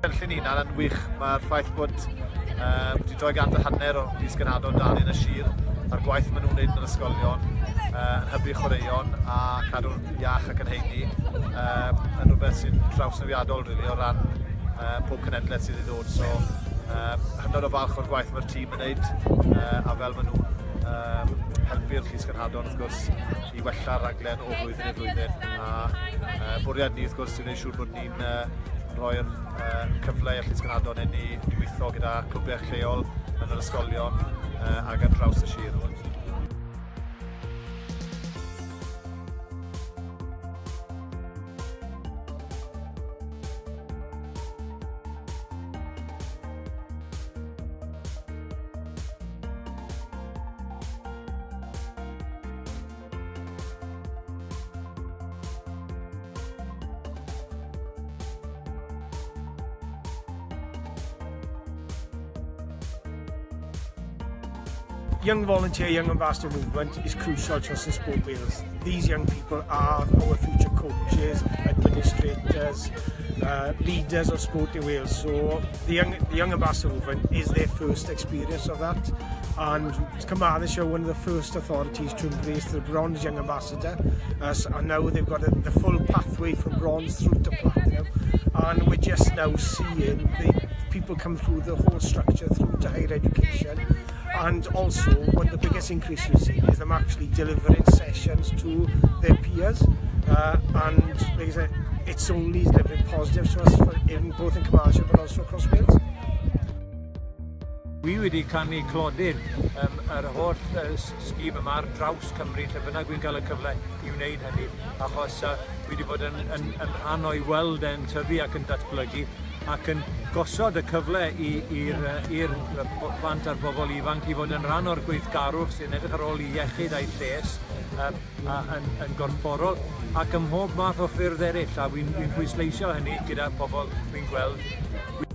Felly ni'n yn wych, mae'r ffaith bod wedi 200 o is-ganadon dal yn y sir a'r gwaith maen nhw'n wneud yn yr ysgolion yn hybu chwaraeon a cadw'n iach ac yn heini yn rhywbeth sy'n trawsnewiadol really, o ran pob cenedlaeth sydd i ddod. So, hynod o falch o'r gwaith mae'r tîm yn wneud a fel maen nhw'n helpu'r Llys-Gynhadon wrth gwrs i wella'r raglen o flwyddyn i flwyddyn a bwriad ni wrth gwrs i wneud siŵr bod ni'n rhoi'r cyfle i'r Llys-Gynhadon i weithio gyda clwbiau lleol yn yr ysgolion ac ar draws y sir. Young volunteer, young ambassador movement is crucial to us in Sport Wales. These young people are our future coaches, administrators, leaders of Sport in Wales. So the young ambassador movement is their first experience of that. And Carmarthenshire are one of the first authorities to embrace the bronze young ambassador. And now they've got the full pathway from bronze through to platinum. And we're just now seeing the people come through the whole structure through to higher education. And also, one of the biggest increases we've seen is them actually delivering sessions to their peers. And like I said, it's only delivering positives to us both in Carmarthenshire but also across Wales. Wi wedi canu clodyr yr holl sgîm yma ar draws Cymru lle bynnag dwi'n cael y cyfle i wneud hynny achos wi wedi bod yn rhan o'i weld e'n tyfu ac yn datblygu ac yn gosod y cyfle i'r plant a'r bobl ifanc i fod yn rhan o'r gweithgarwch sy'n edrych ar ôl i iechyd a'i lles yn gorfforol ac ym mhob math o ffyrdd eraill a wi'n pwysleisio hynny gyda pobl wi'n gweld.